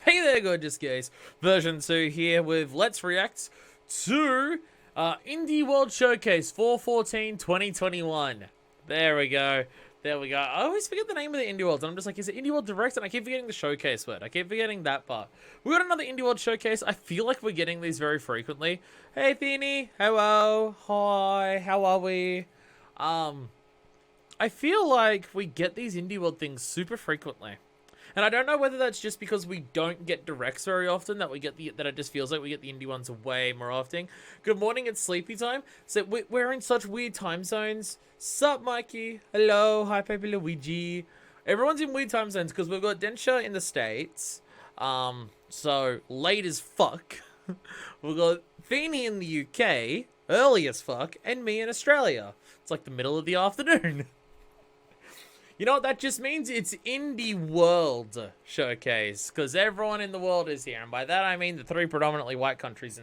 Hey there, gorgeous guys. Version 2 here with Let's React to Indie World Showcase 4/14-2021. There we go. There we go. I always forget the name of the Indie Worlds, and I'm just like, is it Indie World Direct? And I keep forgetting the showcase word. I keep forgetting that part. We got another Indie World Showcase. I feel like we're getting these very frequently. Hey, Feeny. Hello. Hi. How are we? I feel like we get these Indie World things super frequently. And I don't know whether that's just because we don't get directs very often, that we get that it just feels like we get the indie ones way more often. Good morning, it's sleepy time. So we're in such weird time zones. Sup, Mikey? Hello, hi, Pepe Luigi. Everyone's in weird time zones because we've got Densha in the States. So late as fuck. We've got Feeny in the UK, early as fuck, and me in Australia. It's like the middle of the afternoon. You know what that just means? It's Indie World Showcase, because everyone in the world is here, and by that I mean the 3 predominantly white countries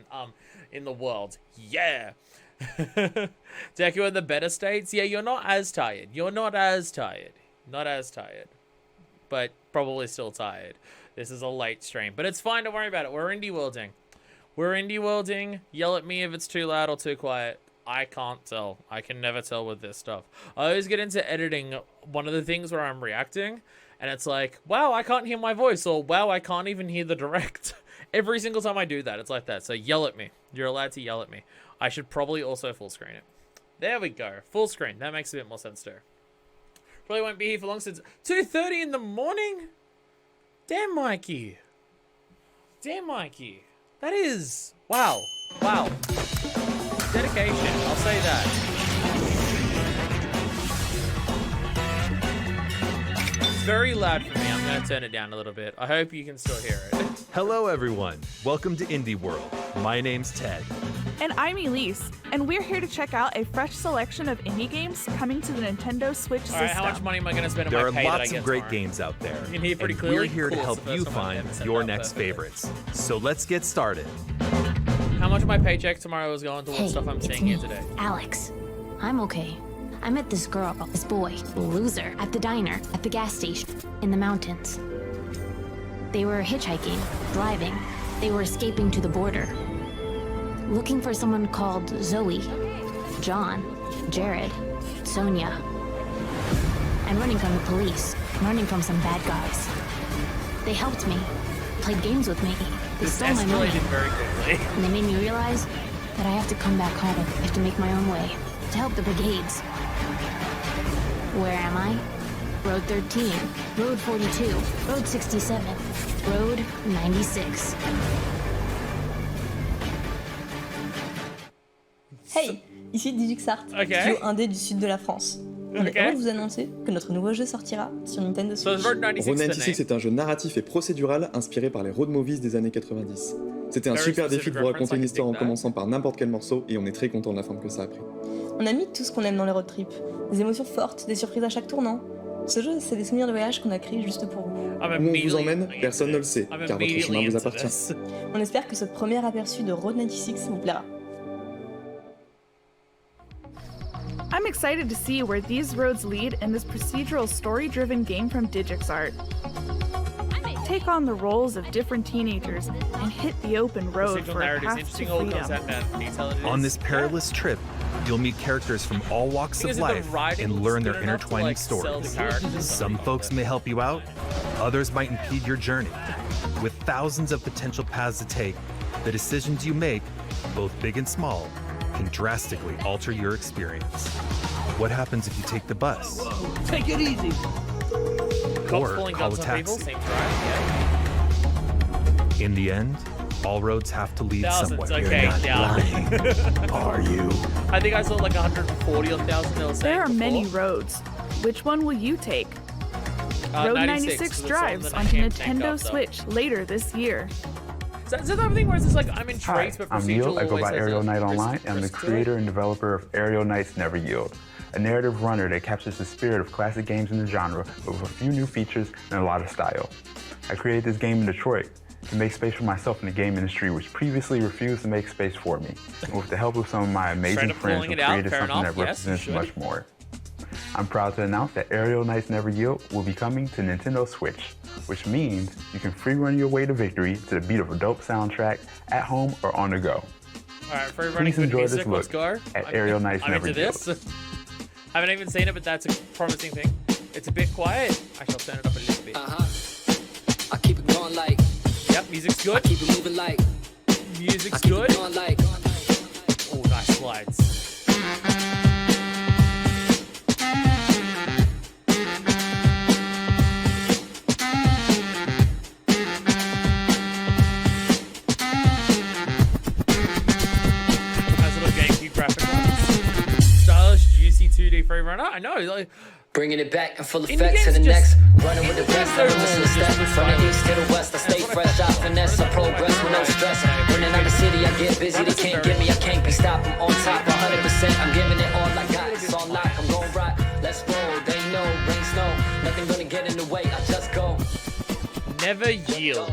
in the world. Yeah. Deku in the better states. Yeah, you're not as tired. You're not as tired. Not as tired, but probably still tired. This is a late stream, but it's fine. Don't worry about it. We're Indie Worlding. We're Indie Worlding. Yell at me if it's too loud or too quiet. I can't tell. I can never tell with this stuff. I always get into editing one of the things where I'm reacting, and it's like, wow, I can't hear my voice, or wow, I can't even hear the direct. Every single time I do that, it's like that. So yell at me. You're allowed to yell at me. I should probably also full screen it. There we go. Full screen. That makes a bit more sense too. Probably won't be here for long since 2:30 in the morning. Damn, Mikey. Damn, Mikey. That is... Wow. Wow. Dedication, I'll say that. It's very loud for me. I'm going to turn it down a little bit. I hope you can still hear it. Hello everyone, welcome to Indie World. My name's Ted. And I'm Elise, and we're here to check out a fresh selection of indie games coming to the Nintendo Switch system. Alright, how much money am I going to spend on There my pay are that I lots get of great tomorrow? games out there, You can hear pretty and clearly? we're here to Cool, help it's the you first time I've find ever said your that next perfectly. favorites. So let's get started. How much of my paycheck tomorrow is going towards Hey, stuff I'm it's seeing me, here today? Alex. I'm okay. I met this girl, this boy, loser, at the diner, at the gas station, in the mountains. They were hitchhiking, driving. They were escaping to the border. Looking for someone called Zoe, John, Jared, Sonia. And running from the police, running from some bad guys. They helped me, played games with me. They This stole my money. escalated very quickly. And they made me realize that I have to come back home. I have to make my own way to help the brigades. Where am I? Road 13, Road 42, Road 67, Road 96. Hey, ici DigixArt, Ok. studio indé du sud de la France. On Ok. est heureux de vous annoncer que notre nouveau jeu sortira sur Nintendo So Switch. Road 96 Road the 96 name. est un jeu narratif et procédural inspiré par les road movies des années 90. C'était un Very super specific défi de vous reference, raconter I une can histoire en dig that. commençant par n'importe quel morceau et on est très content de la forme que ça a pris. On a mis tout ce qu'on aime dans les road trips. Des émotions fortes, des surprises à chaque tournant. Ce jeu, c'est des souvenirs de voyage qu'on a créés juste pour vous. I'm Où on vous immediately emmène, into personne ne le this. sait, I'm car votre immediately chemin vous into appartient. this. On espère que ce premier aperçu de Road 96 vous plaira. I'm excited to see where these roads lead in this procedural story-driven game from DigixArt. Take on the roles of different teenagers and hit the open road Procedural for a narrative is path to interesting. All it comes freedom. out in detail it is. On this perilous trip, you'll meet characters from all walks Thing of is that the life writing and is learn good their enough to, intertwining like, sell the stories. characters to Some people. folks may help you out, others might impede your journey. With thousands of potential paths to take, the decisions you make, both big and small, can drastically alter your experience. What happens if you take the bus? Take it easy. Cops or pulling call guns a on people taxi. seems right. In the end, all roads have to lead Thousands, somewhere. okay, You're not yeah. lying, are you? I think I saw like 140 on 1,000 they were saying There are many before. roads. Which one will you take? Road 96 so that's drives all that I onto can't think Nintendo of, though. Switch later this year. So is that the other thing where it's just like I'm Hi, intrigued, but I'm procedural Neil. I go always by has Aerial a Knight risk- Online, and I'm the risk to it? creator and developer of Aerial Knights Never Yield, a narrative runner that captures the spirit of classic games in the genre, but with a few new features and a lot of style. I created this game in Detroit to make space for myself in the game industry, which previously refused to make space for me. And with the help of some of my amazing Straight up friends, pulling we it out, created fair something enough, that yes, you represents should. much more. I'm proud to announce that Aerial Knights Never Yield will be coming to Nintendo Switch, which means you can free run your way to victory to the beat of a dope soundtrack at home or on the go. Alright, free running Please good enjoy music, this let's look go. at Aerial Knights I'm Never into Yield. this. Haven't even seen it, but that's a promising thing. It's a bit quiet. I shall turn it up a little bit. I keep it going like. Yep, music's good. I keep it moving like. Music's I keep good. it going like. Oh, nice slides. Nice little GameCube graphic ones. Stylish, juicy 2D free runner. I know, like. Bringing it back in full Indie effect to games the just- next. Running with the indie best. games I'm are missing a just step. the From the style. east to the west, I stay fresh. I finesse, I progress with no stress. Running out the city, I get busy. They can't get me, I can't be stopped. I'm on top 100%. I'm giving it all I got. It's on lock, I'm going right. Let's roll. They know, rain, snow. Nothing gonna get in the way. I just go. Never yield.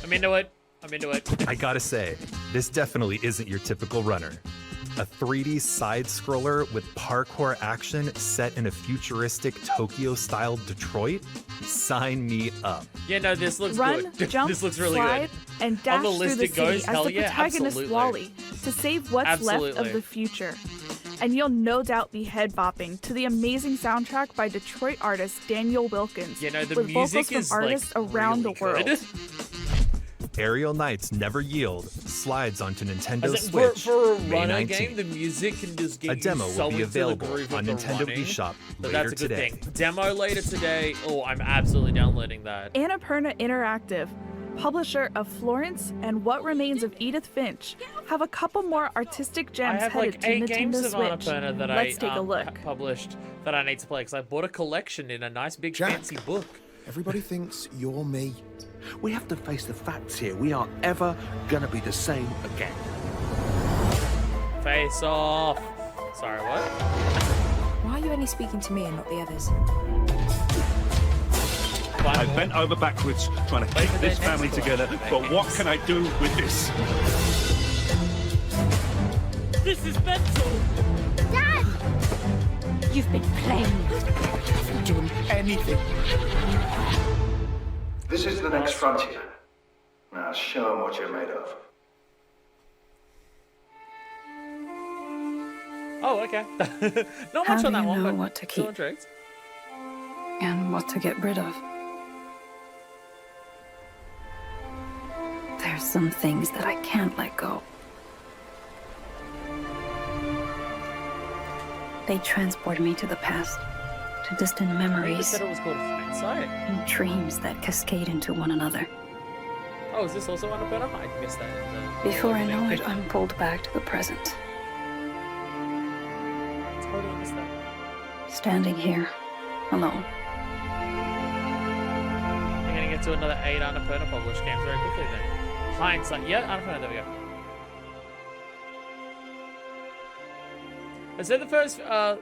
I'm into it. I'm into it. I gotta say, this definitely isn't your typical runner. A 3D side scroller with parkour action set in a futuristic Tokyo-style Detroit? Sign me up. Yeah, no, this looks Run, good. jump, This looks really slide, good. and dash the through list the it city goes, as hell the yeah, protagonist absolutely. Wally to save what's left of Absolutely. the future. And you'll no doubt be head bopping to the amazing soundtrack by Detroit artist Daniel Wilkins, Yeah, no, the with vocals music from is artists like around really the world. good. Aerial Knights Never Yield slides onto Nintendo As in, for Switch a May runner 19th. game, the music can just get A demo you will so be into available the groove on of the Nintendo running, eShop but later that's a good today. thing. Demo later today. Oh, I'm absolutely downloading that. Annapurna Interactive, publisher of Florence and What Remains of Edith Finch, have a couple more artistic I gems have headed like to 8 Nintendo games of Switch. Annapurna that Let's I take a look. published that I need to play because I bought a collection in a nice big Jack. fancy book. Everybody thinks you're me. We have to face the facts here. We aren't ever gonna be the same again. Face off. Sorry, what? Why are you only speaking to me and not the others? I bent over backwards trying to keep for this their family next together, collection, but what can I do with this? This is mental. Dad! You've been playing. I haven't done anything. This is the next frontier. Now show them what you're made of. Oh, okay. Not How much do on that you one, know but what to still keep? intrigued. And what to get rid of. There's some things that I can't let go. They transport me to the past, to distant You memories said it was called Hindsight. and dreams that cascade into one another. Oh, is this also Annapurna? I missed that. In the Before I know it, video. I'm pulled back to the present, Totally missed that. standing here, alone. I'm gonna get to another 8 Annapurna published games very quickly then. Hindsight. Yeah, Annapurna, there we go. Is that the first one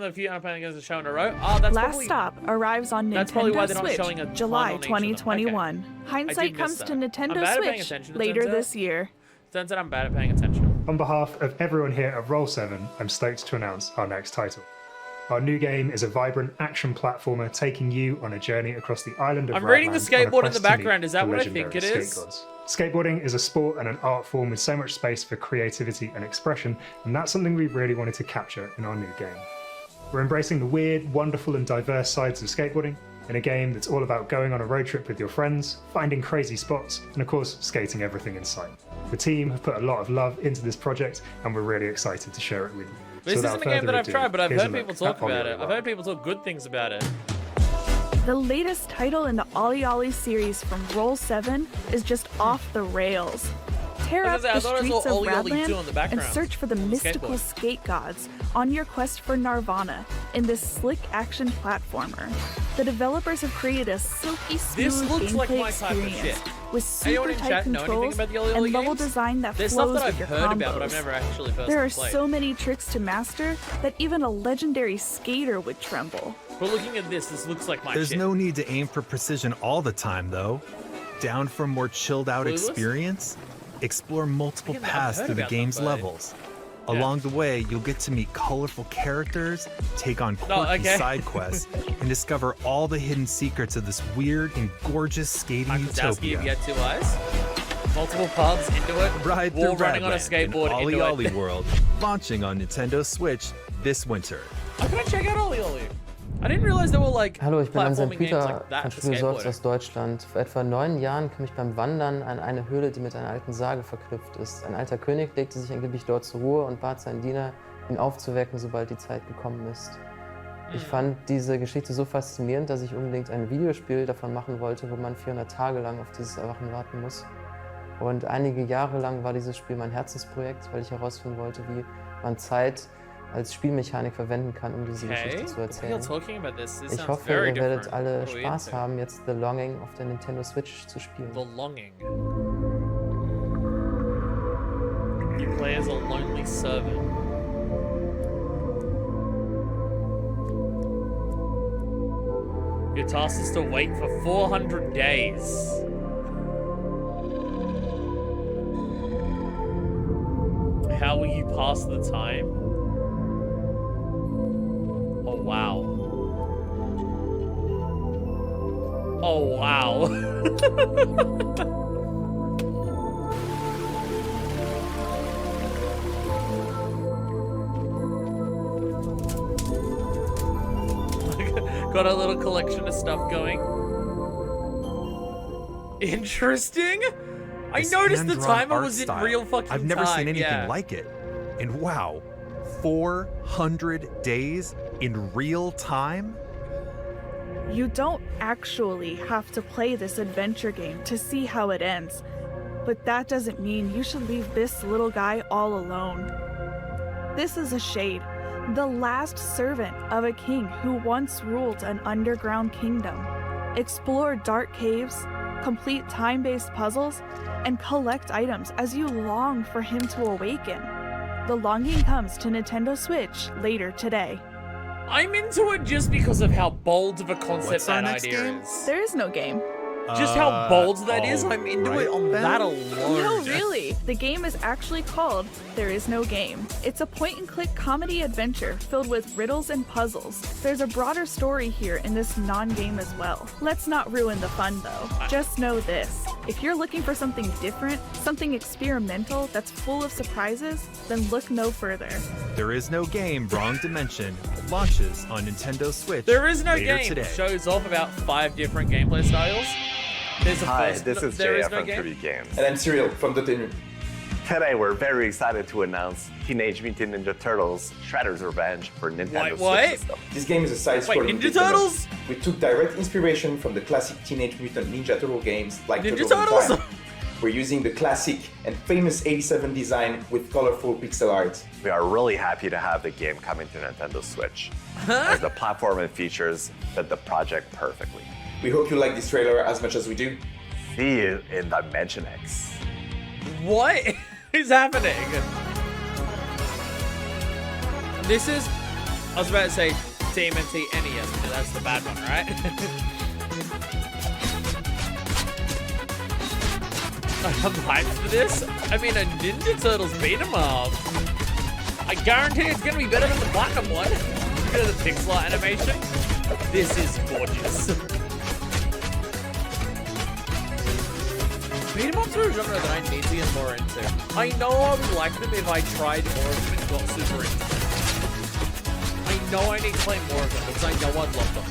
that a few Annapurna games are showing in a row? Oh, that's Last probably... Stop arrives on That's probably why Nintendo they're not Switch, showing a ton July on each of them. 2021. Hindsight miss comes that. to I'm Nintendo bad at paying Switch attention, it later turns out. this year. Turns out I'm bad at paying attention. On behalf of everyone here at Roll7, I'm stoked to announce our next title. Our new game is a vibrant action platformer taking you on a journey across the island of I'm reading the Ratland on a skateboard in quest the to meet background. Is that the what I think legendary it is? skate gods. Skateboarding is a sport and an art form with so much space for creativity and expression, and that's something we really wanted to capture in our new game. We're embracing the weird, wonderful, and diverse sides of skateboarding in a game that's all about going on a road trip with your friends, finding crazy spots, and of course, skating everything in sight. The team have put a lot of love into this project, and we're really excited to share it with you. This So without isn't a game further that I've ado, tried, but I've here's a heard look people at talk Ollie about it. Ollie I've heard people talk good things about it. The latest title in the Ollie Ollie series from Roll7 is just off the rails. Tear I up was gonna the say, I thought I streets saw of Ollie Ollie 2 in the Radland and background search for the on the mystical skateboard. skate gods on your quest for Nirvana in this slick action platformer. The developers have created a silky This smooth looks like gameplay my type of experience shit. with Anyone super in tight chat know anything controls about the Ollie Ollie and level games? design that There's stuff flows that with I've your heard combos. about, but I've never actually personally There are played. so many tricks to master that even a legendary skater would tremble. But looking at this looks like my There's shit. no need to aim for precision all the time, though. Down for a more chilled out Clueless? experience? Explore multiple I've never paths heard through the about them, game's but- levels. Along the way, you'll get to meet colorful characters, take on quirky side quests, and discover all the hidden secrets of this weird and gorgeous skating utopia. You get 2 eyes, multiple paths into it, Ride or through running on a skateboard Ollie into Ollie it. World, launching on Nintendo Switch this winter. I'm gonna check out Ollie Ollie. I didn't realize there were like Hallo, ich bin platforming games Peter like that von for Spielsorts skateboarding. aus Deutschland. Vor etwa 9 Jahren kam ich beim Wandern an eine Höhle, die mit einer alten Sage verknüpft ist. Ein alter König legte sich angeblich dort zur Ruhe und bat seinen Diener, ihn aufzuwecken, sobald die Zeit gekommen ist. Ich fand diese Geschichte so faszinierend, dass ich unbedingt ein Videospiel davon machen wollte, wo man 400 Tage lang auf dieses Erwachen warten muss. Und einige Jahre lang war dieses Spiel mein Herzensprojekt, weil ich herausfinden wollte, wie man Zeit als Spielmechanik verwenden kann, um diese Geschichte zu erzählen. Ich hoffe, ihr werdet alle Spaß haben, jetzt The Longing auf der Nintendo Switch zu spielen. The Longing. You play as a lonely servant. Your task is to wait for 400 days. How will you pass the time? Oh, wow. Oh, wow. Got a little collection of stuff going. Interesting. I noticed the timer was in real fucking time. I've never seen anything like it. And wow, 400 days in real time? You don't actually have to play this adventure game to see how it ends, but that doesn't mean you should leave this little guy all alone. This is a shade, the last servant of a king who once ruled an underground kingdom. Explore dark caves, complete time-based puzzles, and collect items as you long for him to awaken. The Longing comes to Nintendo Switch later today. I'm into it just because of how bold of a concept that idea is. There is no game. Just how bold that is, I'm into it on that alone. No, really. The game is actually called There Is No Game. It's a point-and-click comedy adventure filled with riddles and puzzles. There's a broader story here in this non-game as well. Let's not ruin the fun, though. Just know this. If you're looking for something different, something experimental that's full of surprises, then look no further. There Is No Game, Wrong Dimension, launches on Nintendo Switch. There Is No later Game today. shows off about 5 different gameplay styles. Hi, this is Jay from 3D Games. And I'm Cyril from the tailor. Today we're very excited to announce Teenage Mutant Ninja Turtles Shredder's Revenge for Nintendo Switch system. This game is a side-scrolling Ninja Turtles? We took direct inspiration from the classic Teenage Mutant Ninja Turtle games like Ninja Turtles in Turtles? Time. We're using the classic and famous 87 design with colorful pixel art. We are really happy to have the game coming to Nintendo Switch, as the platform and features fit the project perfectly. We hope you like this trailer as much as we do. See you in Dimension X. What is happening? This is, I was about to say TMNT NES, but that's the bad one, right? I'm hyped for this. I mean, a Ninja Turtles beat 'em up. I guarantee it's gonna be better than the Platinum one. Look at the pixel art animation. This is gorgeous. Beat 'em ups are a genre that I need to get more into. I know I would like them if I tried more of them and got super into them. I know I need to play more of them because I know I'd love them.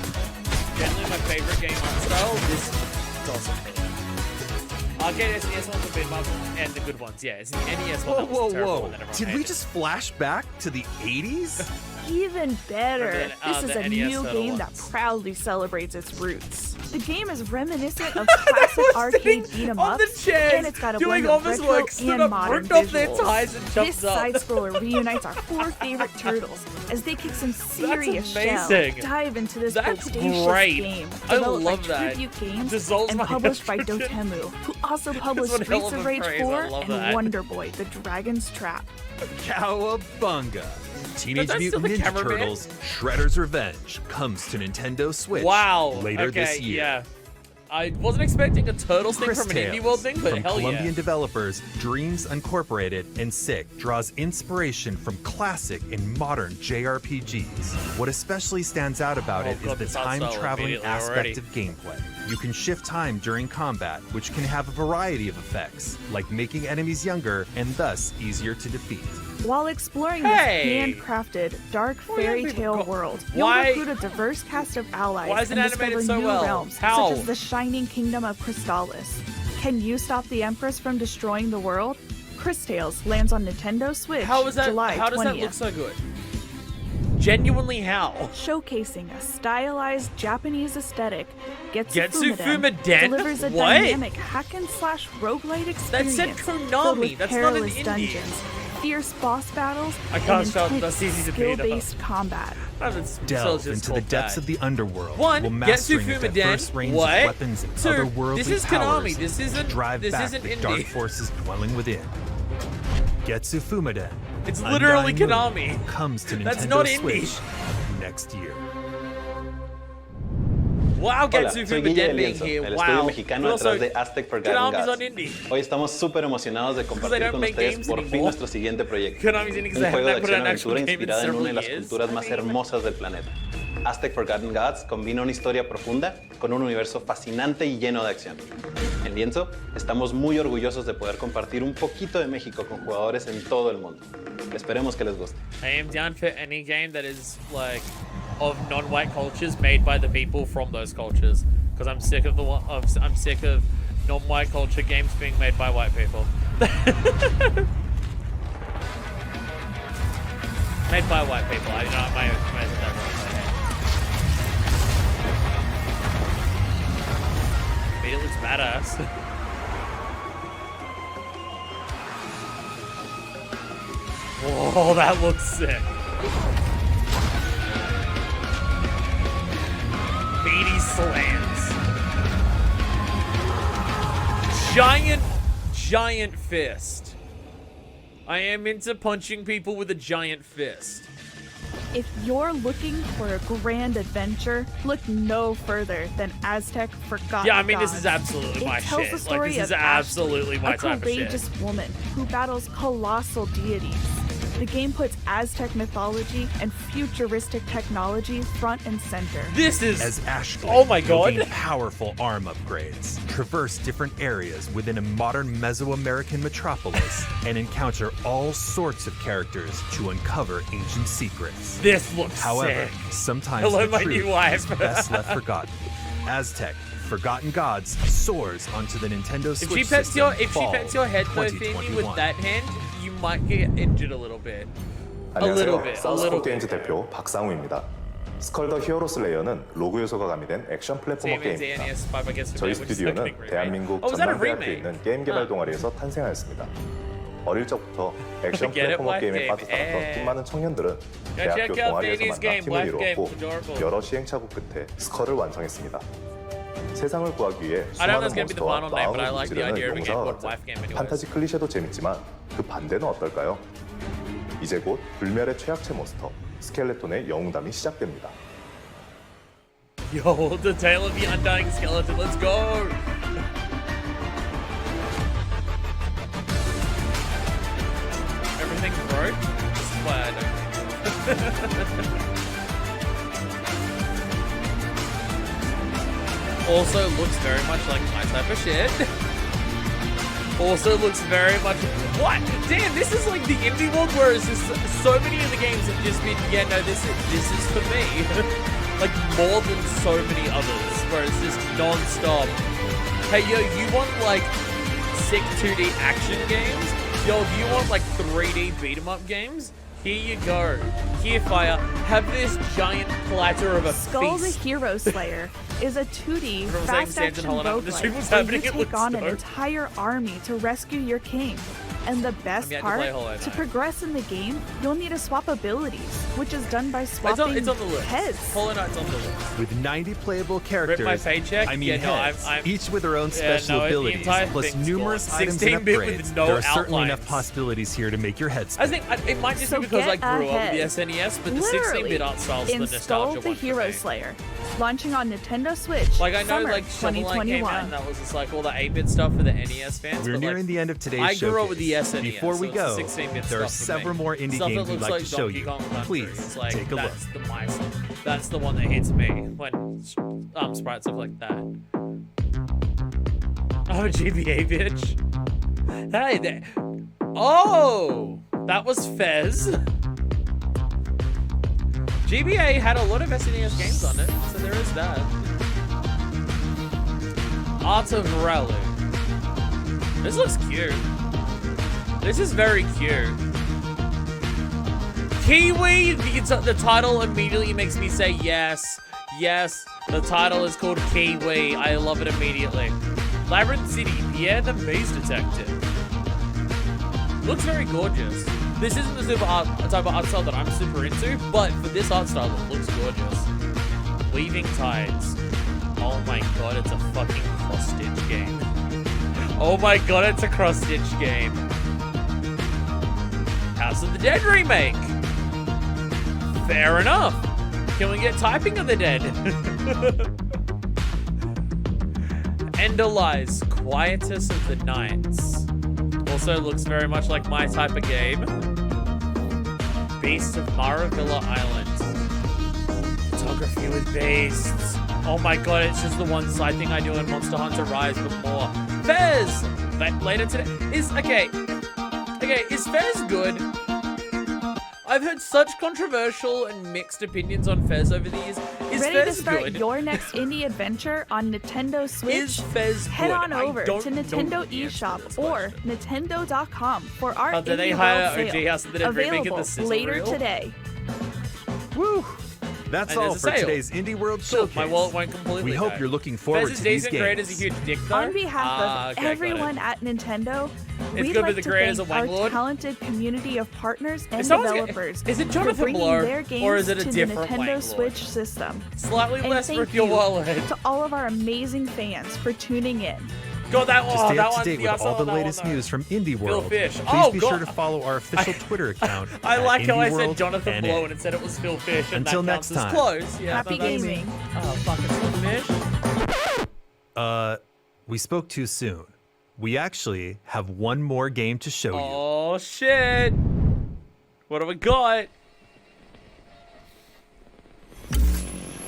Generally my favorite game art style, this doesn't really. Arcade SNES ones are beat 'em up and the good ones, yeah. It's the NES one that was terrible one that everyone Did we hated. just flash back to the 80s? Even better, this is the a NES new Turtle game that ones. proudly celebrates its roots. The game is reminiscent of classic arcade beat 'em on the ups, chairs, and it's got a doing blend of office retro work, stood and up, modern ripped off their visuals. ties and jumped This up. side-scroller reunites our 4 favorite turtles as they kick some serious shell. amazing. Dive into this That's bodacious great. game, I developed love by that. Tribute Games Dissolves and my published by estrogen. Dotemu, who also published one hell Streets of of a Rage phrase, I 4 love and that. Wonder Boy: The Dragon's Trap. Cowabunga! Teenage that's still Mutant the Ninja cameraman? Turtles Shredder's Revenge comes to Nintendo Switch Wow. later Okay, this year. yeah. I wasn't expecting a Turtles thing Chris from an Tales, Indie World thing, but from hell Colombian yeah. developers Dreams Incorporated and Sick draws inspiration from classic and modern JRPGs. What especially stands out about it is the time-traveling aspect of gameplay. You can shift time during combat, which can have a variety of effects, like making enemies younger and thus easier to defeat. While exploring this handcrafted, dark fairy tale world, you'll recruit a diverse cast of allies and discover new realms, such as the shining kingdom of Crystallis. Can you stop the Empress from destroying the world? Chris Tales lands on Nintendo Switch July 20th. How does that look so good? Genuinely how? Showcasing a stylized Japanese aesthetic, Getsu Fumaden delivers a dynamic hack-and-slash roguelite experience. That said Konami, that's not an indie. Dungeons, fierce boss battles, and intense skill-based combat. Delve into the depths of the underworld. One, while mastering Getsu the diverse range of weapons and otherworldly this is powers Konami. This isn't. drive This back isn't the indie. dark forces dwelling within. Getsu Fumaden. It's literally Undying Konami. Moon comes to That's Nintendo not indie. Switch next year. Wow, Hola, Getsu soy Guille Fumaden being Elienzo, here. el Wow. estudio mexicano But also, detrás de Aztec Forgotten Konami's Gods. on indie. Hoy estamos súper emocionados de compartir con ustedes por fin nuestro siguiente proyecto. Konami's indie because Un juego de they haven't put out an actual acción-aventura game in inspirado en several una de las years. culturas más hermosas del planeta. Aztec Forgotten Gods combina una historia profunda con un universo fascinante y lleno de acción. En Lienzo, estamos muy orgullosos de poder compartir un poquito de México con jugadores en todo el mundo. Esperemos que les guste. I am down for any game that is like of non-white cultures made by the people from those cultures, because I'm sick of I'm sick of non-white culture games being made by white people. Made by white people. I don't know. I said that wrong. I mean, it looks badass. Whoa, that looks sick. Beady slams. Giant fist. I am into punching people with a giant fist. If you're looking for a grand adventure, look no further than Aztec Forgotten Yeah, I mean, Gods. this is absolutely my It tells shit. the story Like, this is of absolutely Ashley, my a type of shit. courageous woman who battles colossal deities. The game puts Aztec mythology and futuristic technology front and center. This is... As Ashley, oh my you'll god. gain powerful arm upgrades, traverse different areas within a modern Mesoamerican metropolis, and encounter all sorts of characters to uncover ancient secrets. This looks However, sick. sometimes Hello, the my truth new wife. is best left forgotten. Aztec Forgotten Gods soars onto the Nintendo Switch If she pets your head though, Femi, 2021. with that hand, you might get injured a little bit. A little bit. 사우스포 게임즈 대표 박상우입니다. 스컬 더 히어로 슬레이어는 로그 요소가 가미된 액션 플랫포머 게임입니다. 저희 스튜디오는 대한민국 전남대학교에 있는 게임 개발 동아리에서 탄생하였습니다. 어릴 적부터 액션 플랫포머 게임에 빠져 살았던 수많은 청년들은 대학교 동아리에서 만나 팀을 이루었고 여러 시행착오 끝에 스컬을 완성했습니다. 세상을 구하기 위해 수많은 몬스터와 마음을 무찌르는 용사와 같은 판타지 클리셰도 재밌지만 그 반대는 어떨까요? 이제 곧 불멸의 최악체 몬스터 스켈레톤의 영웅담이 시작됩니다. Yo, the tale of the undying skeleton. Let's go. Everything broke. This is why I don't. Also looks very much like my type of shit. Also looks very much... What? Damn, this is like the indie world where it's just so many of the games have just been, yeah, no, this is for me. Like more than so many others, where it's just non-stop. Hey, yo, you want like sick 2D action games? Yo, if you want like 3D beat-em-up games? Here you go. Here, Fire. Have this giant platter of a Skull the feast. Hero Slayer is a 2D Everyone's saying fast-action Stanton Holland. This roguelike was where happening, you it take looks on an dope. entire army to rescue your king. And the best yet to part, play Hollow to Knight. progress in the game, you'll need to swap abilities, which is done by swapping It's on the list. heads. Hollow Knight's on the list. With 90 playable characters, my paycheck? I mean Yeah, no, heads, I'm- each with their own Yeah, special no, the abilities, entire plus thing's numerous gone. items and 16-bit with upgrades. no There are certainly outlines. enough possibilities here to make your head I spin. think it might just So be because I get grew up with ahead. the SNES, but the Literally, 16-bit art style's the install nostalgia the one for Hero me. Slayer. launching on Nintendo Switch. Like, I know, summer like, Shovel Knight came out, 2021. and that was just, like, all the 8-bit stuff for the NES fans. We're but, nearing like, the end of today's I showcase. grew up with the SNES. Before we so go, it's 16-bit there are stuff for several me. more indie Stuff games that we'd looks like to show Donkey you. Kong Country. Please, It's like, take a look. That's the one that hits me when sprites stuff like that. Oh, GBA, bitch. Hey, there. Oh, that was Fez. GBA had a lot of SNES games on it, so there is that. Art of Rally. This looks cute. This is very cute. Kiwi, the title immediately makes me say yes. Yes, the title is called Kiwi. I love it immediately. Labyrinth City, Pierre the Maze Detective. Looks very gorgeous. This isn't the type of art style that I'm super into, but for this art style, it looks gorgeous. Weaving Tides. Oh my god, it's a fucking cross-stitch game. Oh my god, it's a cross-stitch game. House of the Dead remake. Fair enough. Can we get Typing of the Dead? Endelize, Quietus of the Nights. Also looks very much like my type of game. Beasts of Maravilla Island. Photography with beasts. Oh my god, it's just the one side thing I do in Monster Hunter Rise, but more. Fez! Later today. Is Fez good? I've heard such controversial and mixed opinions on Fez over the years. Is Ready Fez to start good? your next indie adventure on Nintendo Switch? Is Fez Head good? on I over don't to know Nintendo the answer to eShop this or Nintendo.com for our Oh, did they Indie hire World OG sale. House of the Dead remake of the Available sizzle later reel? today. Woo! That's And all there's a for sale. today's Indie World Cool, Showcase. my wallet won't completely We hope die. you're looking forward Fez is to these decent, Great games. is a huge dick though. On behalf of Okay, got it. everyone at Nintendo, It's we'd good, but like the to creators thank are our Wanglord. talented community of partners and someone's developers is it for Jonathan bringing Blow, their games or is it a to the different Nintendo Wanglord? Switch system. Slightly And less thank with your you wallet. to all of our amazing fans for tuning in. God, that To one. stay that up to one. date yeah, I with saw all the that latest one, though. news from Indie World, Fish. please Oh, be God. sure to follow our official Twitter account. I like how I @IndieWorld said Jonathan NA. Blow and it said it was Phil Fish, and Until that next counts as time. close. Yeah, Happy but that's- gaming. Oh, fucking Phil Fish. We spoke too soon. We actually have one more game to show you. Oh shit! What do we got?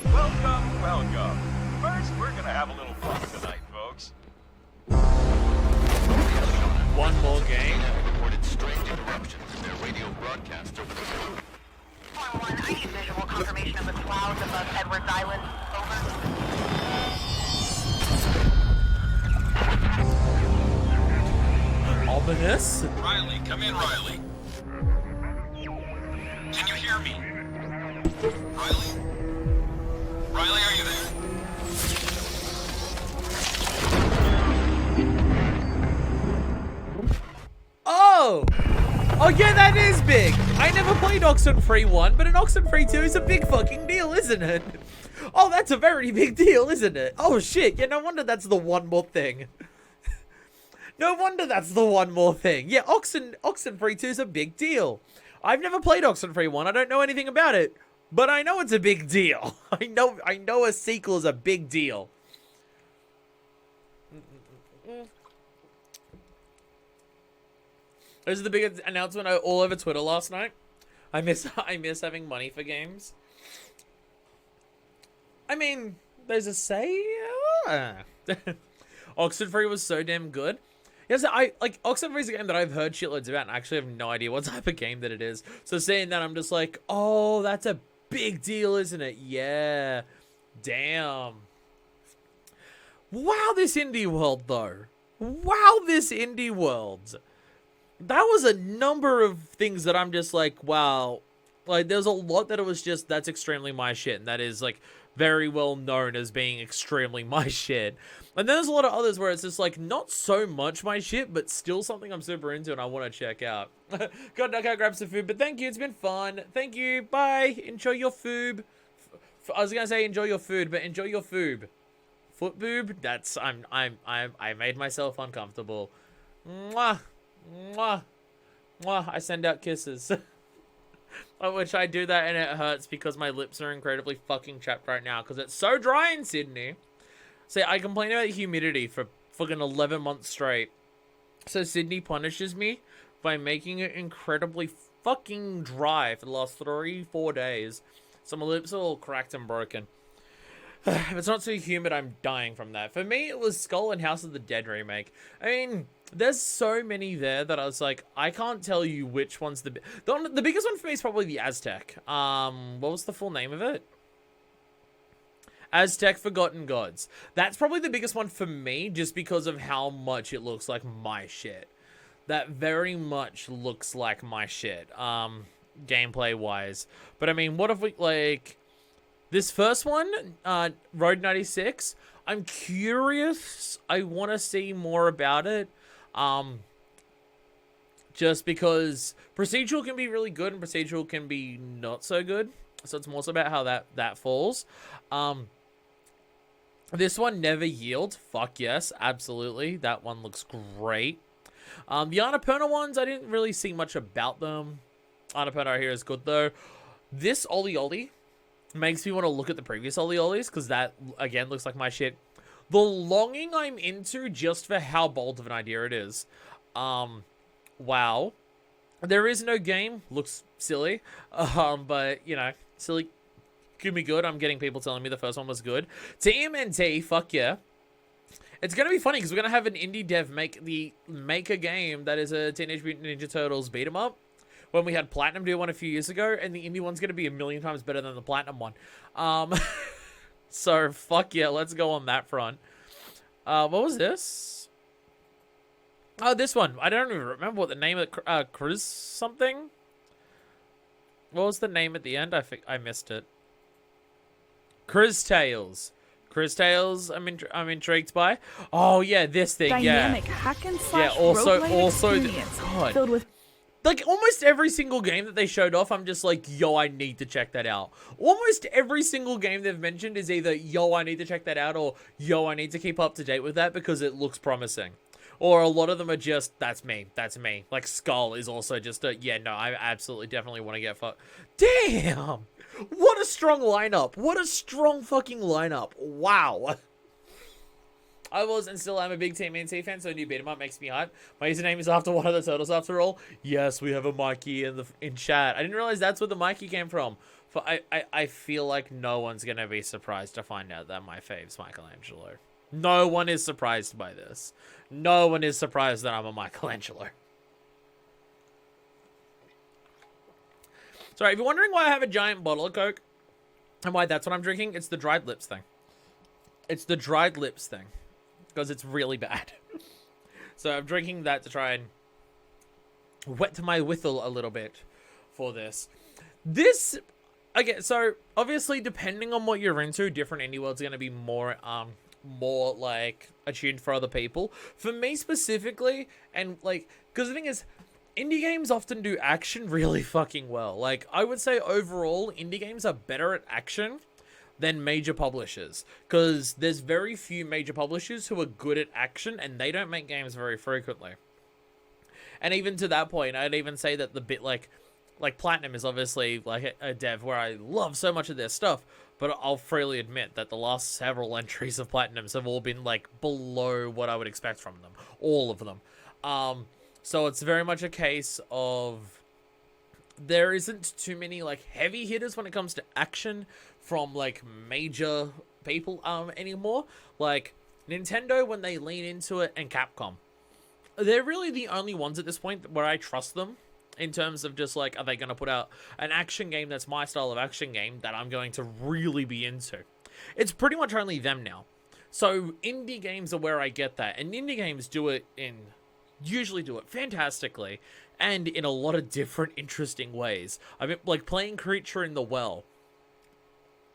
Welcome, welcome. First, we're gonna have a little fun tonight, folks. One more game. Reported strange interruptions in their radio broadcasts over the moon. I need visual confirmation of the clouds above Edwards Island. Ominous. Riley, come in, Riley. Can you hear me? Riley? Riley, are you there? Oh! Oh yeah, that is big! I never played Oxenfree 1, but an Oxenfree 2 is a big fucking deal, isn't it? Oh, that's a very big deal, isn't it? Oh shit, yeah, no wonder that's the one more thing. No wonder that's the one more thing. Yeah, Oxenfree 2 is a big deal. I've never played Oxenfree 1, I don't know anything about it. But I know it's a big deal. I know a sequel is a big deal. This is the biggest announcement all over Twitter last night. I miss having money for games. I mean, there's a say. Oxenfree was so damn good. Yes, Oxenfree is a game that I've heard shitloads about, and I actually have no idea what type of game that it is. So seeing that, I'm just like, oh, that's a big deal, isn't it? Yeah. Damn. Wow, this indie world, though. Wow, this indie world. That was a number of things that I'm just like, wow. Like, there's a lot that it was just, that's extremely my shit. And that is, like, very well known as being extremely my shit. And then there's a lot of others where it's just, like, not so much my shit, but still something I'm super into and I want to check out. Gotta duck out, grab some food, but thank you. It's been fun. Thank you. Bye. Enjoy your food. I was gonna say enjoy your food, but enjoy your food. Foot boob? That's, I made myself uncomfortable. Mwah. Mwah. Mwah. I send out kisses. Which I do that and it hurts because my lips are incredibly fucking chapped right now because it's so dry in Sydney. See, I complain about humidity for fucking 11 months straight. So Sydney punishes me by making it incredibly fucking dry for the last 3-4 days. So my lips are all cracked and broken. If it's not too humid, I'm dying from that. For me, it was Skull and House of the Dead remake. I mean, there's so many there that I was like, I can't tell you which one's the biggest one for me is probably the Aztec. What was the full name of it? Aztec Forgotten Gods. That's probably the biggest one for me, just because of how much it looks like my shit. That very much looks like my shit, gameplay-wise. But I mean, what if we, like... This first one, Road 96, I'm curious. I want to see more about it. Just because procedural can be really good and procedural can be not so good. So it's more so about how that falls. This one, Never Yield. Fuck yes, absolutely. That one looks great. The Annapurna ones, I didn't really see much about them. Annapurna here is good though. This Oli Oli makes me want to look at the previous Oli Olis, because that, again, looks like my shit. The Longing I'm into just for how bold of an idea it is. Wow. There is no game. Looks silly. But, you know, silly could be good. I'm getting people telling me the first one was good. TMNT, fuck yeah. It's going to be funny, because we're going to have an indie dev make a game that is a Teenage Mutant Ninja Turtles beat 'em up. When we had Platinum do one a few years ago, and the indie one's going to be 1,000,000 times better than the Platinum one. So, fuck yeah, let's go on that front. What was this? Oh, this one. I don't even remember what the name of it, Cruise something? What was the name at the end? I missed it. Cruise Tales. Cruise Tales, I'm intrigued by. Oh, yeah, this thing, Dynamic yeah. hack and slash also, experience God. filled with... Like, almost every single game that they showed off, I'm just like, yo, I need to check that out. Almost every single game they've mentioned is either, yo, I need to check that out, or, yo, I need to keep up to date with that because it looks promising. Or a lot of them are just, that's me. Like, Skull is also just a, yeah, no, I absolutely definitely want to get fucked. Damn! What a strong lineup. What a strong fucking lineup. Wow. I was and still am a big TMNT fan, so a new beat 'em up makes me hype. My username is after one of the turtles after all. Yes, we have a Mikey in chat. I didn't realize that's where the Mikey came from. I feel like no one's going to be surprised to find out that my fave's Michelangelo. No one is surprised by this. No one is surprised that I'm a Michelangelo. Sorry, if you're wondering why I have a giant bottle of Coke and why that's what I'm drinking, it's the dried lips thing. It's the dried lips thing. Because it's really bad. So I'm drinking that to try and wet my whistle a little bit for this. This, again, so obviously depending on what you're into, different indie worlds are going to be more like attuned for other people. For me specifically, and like, because the thing is, indie games often do action really fucking well. Like, I would say overall, indie games are better at action than major publishers, because there's very few major publishers who are good at action, and they don't make games very frequently. And even to that point, I'd even say that the bit like Platinum is obviously like a dev where I love so much of their stuff, but I'll freely admit that the last several entries of Platinums have all been like below what I would expect from them, all of them. So it's very much a case of there isn't too many like heavy hitters when it comes to action from like major people anymore. Like Nintendo, when they lean into it, and Capcom, they're really the only ones at this point where I trust them in terms of just like, are they going to put out an action game that's my style of action game that I'm going to really be into? It's pretty much only them now. So indie games are where I get that, and indie games usually do it fantastically and in a lot of different interesting ways. I mean, like playing Creature in the Well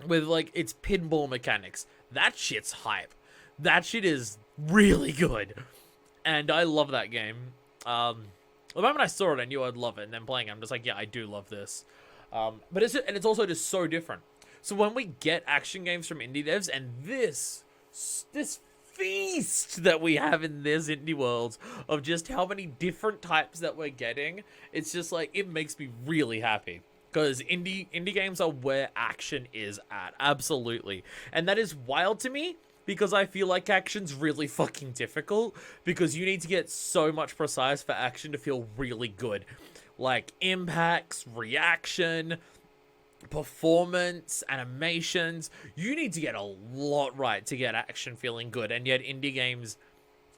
with like its pinball mechanics. That shit's hype. That shit is really good. And I love that game. The moment I saw it, I knew I'd love it. And then playing it, I'm just like, yeah, I do love this. But it's also just so different. So when we get action games from indie devs, and this feast that we have in this indie world of just how many different types that we're getting, it's just like, it makes me really happy. Because indie games are where action is at. Absolutely. And that is wild to me because I feel like action's really fucking difficult because you need to get so much precise for action to feel really good. Like impacts, reaction, performance, animations. You need to get a lot right to get action feeling good. And yet indie games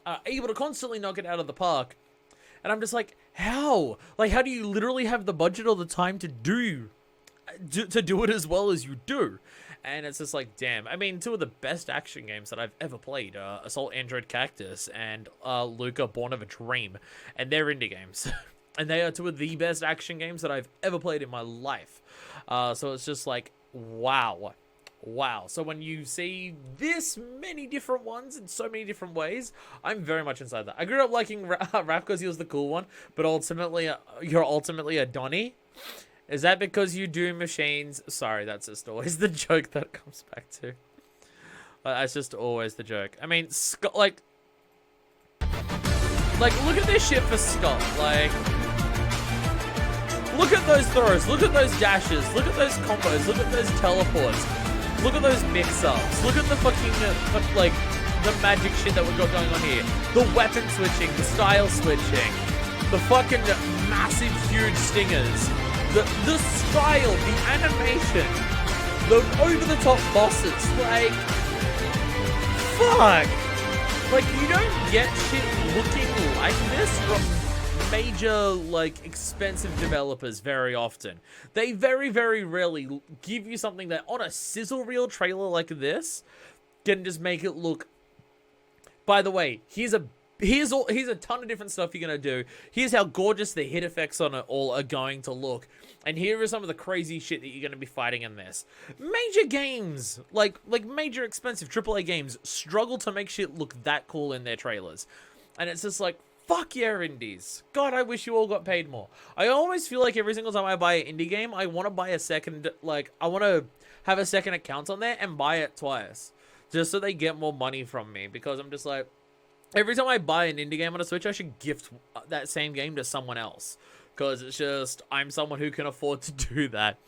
are able to constantly knock it out of the park. And I'm just like, how? Like, how do you literally have the budget or the time to do it as well as you do? And it's just like, damn. I mean, two of the best action games that I've ever played, Assault Android Cactus and Luca Born of a Dream. And they're indie games. And they are two of the best action games that I've ever played in my life. So it's just like, wow. Wow. So when you see this many different ones in so many different ways, I'm very much inside that. I grew up liking Raph because he was the cool one, but ultimately, you're ultimately a Donnie. Is that because you do machines? Sorry, that's just always the joke that it comes back to. That's just always the joke. I mean, Scott, like, look at this shit for Scott. Like, look at those throws. Look at those dashes. Look at those combos. Look at those teleports. Look at those mix-ups. Look at the fucking, like, the magic shit that we've got going on here. The weapon switching, the style switching, the fucking massive, huge stingers, the style, the animation, the over-the-top bosses. Like, fuck. Like, you don't get shit looking like this from major, like, expensive developers very often. They very, very rarely give you something that on a sizzle reel trailer like this can just make it look. By the way, here's a ton of different stuff you're gonna do. Here's how gorgeous the hit effects on it all are going to look. And here is some of the crazy shit that you're gonna be fighting in this. Major games, like major expensive AAA games, struggle to make shit look that cool in their trailers. And it's just like, fuck yeah, indies. God, I wish you all got paid more. I always feel like every single time I buy an indie game, I want to buy a second, like, I want to have a second account on there and buy it twice. Just so they get more money from me. Because I'm just like, every time I buy an indie game on a Switch, I should gift that same game to someone else. Because it's just, I'm someone who can afford to do that.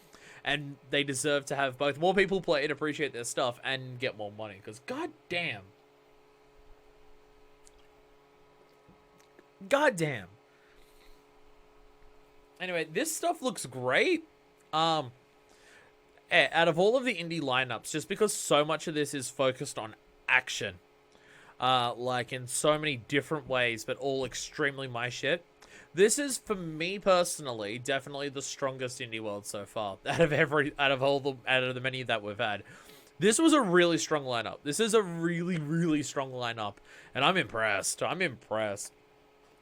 And they deserve to have both more people play it, appreciate their stuff, and get more money. Because, god damn. God damn. Anyway, this stuff looks great. Out of all of the indie lineups, just because so much of this is focused on action, like in so many different ways, but all extremely my shit. This is, for me personally, definitely the strongest indie world so far. Out of the many that we've had. This was a really strong lineup. This is a really, really strong lineup. And I'm impressed. I'm impressed.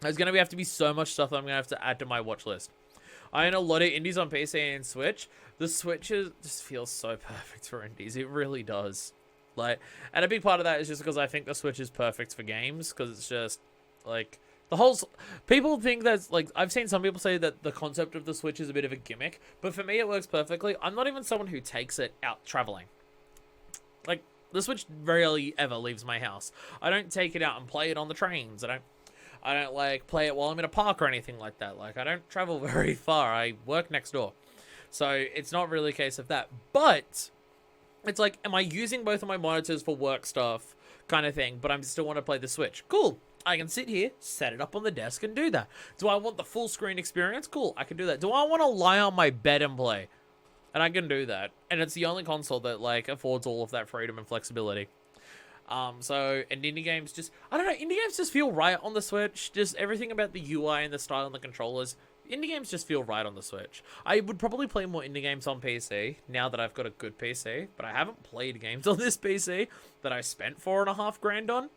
There's going to have to be so much stuff that I'm going to have to add to my watch list. I own a lot of indies on PC and Switch. The Switch just feels so perfect for indies. It really does. Like, and a big part of that is just because I think the Switch is perfect for games. Because it's just, like, the whole... People think that's, like... I've seen some people say that the concept of the Switch is a bit of a gimmick. But for me, it works perfectly. I'm not even someone who takes it out traveling. Like, the Switch rarely ever leaves my house. I don't take it out and play it on the trains. I don't, like, play it while I'm in a park or anything like that. Like, I don't travel very far. I work next door. So, it's not really a case of that. But, it's like, am I using both of my monitors for work stuff kind of thing, but I still want to play the Switch? Cool. I can sit here, set it up on the desk, and do that. Do I want the full screen experience? Cool. I can do that. Do I want to lie on my bed and play? And I can do that. And it's the only console that, like, affords all of that freedom and flexibility. So, and indie games just, I don't know, indie games just feel right on the Switch. Just everything about the UI and the style and the controllers. Indie games just feel right on the Switch. I would probably play more indie games on PC now that I've got a good PC, but I haven't played games on this PC that I spent $4.5 grand on.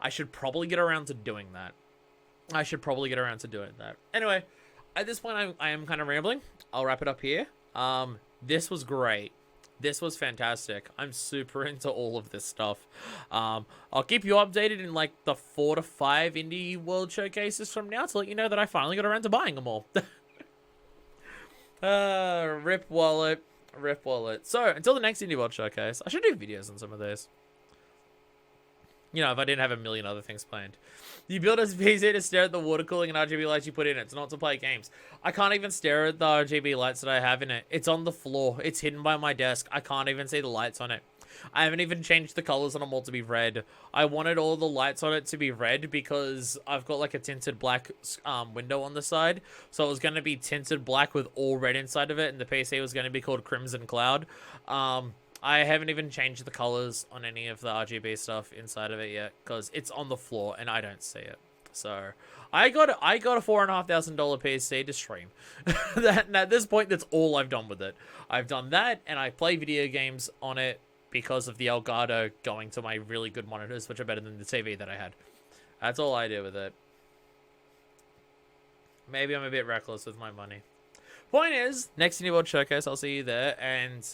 I should probably get around to doing that. Anyway, at this point, I am kind of rambling. I'll wrap it up here. This was great. This was fantastic. I'm super into all of this stuff. I'll keep you updated in like the 4 to 5 indie world showcases from now to let you know that I finally got around to buying them all. Rip wallet. So, until the next indie world showcase, I should do videos on some of those. You know, if I didn't have a million other things planned. You build a PC to stare at the water cooling and RGB lights you put in it. It's not to play games. I can't even stare at the RGB lights that I have in it. It's on the floor. It's hidden by my desk. I can't even see the lights on it. I haven't even changed the colors on them all to be red. I wanted all the lights on it to be red because I've got like a tinted black window on the side. So it was going to be tinted black with all red inside of it. And the PC was going to be called Crimson Cloud. I haven't even changed the colors on any of the RGB stuff inside of it yet because it's on the floor and I don't see it. So I got a $4,500 PC to stream. And at this point, that's all I've done with it. I've done that and I play video games on it because of the Elgato going to my really good monitors, which are better than the TV that I had. That's all I do with it. Maybe I'm a bit reckless with my money. Point is, next Indie World Showcase, I'll see you there and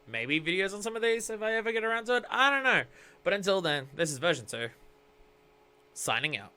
maybe videos on some of these if I ever get around to it. I don't know. But until then, this is Version2. Signing out.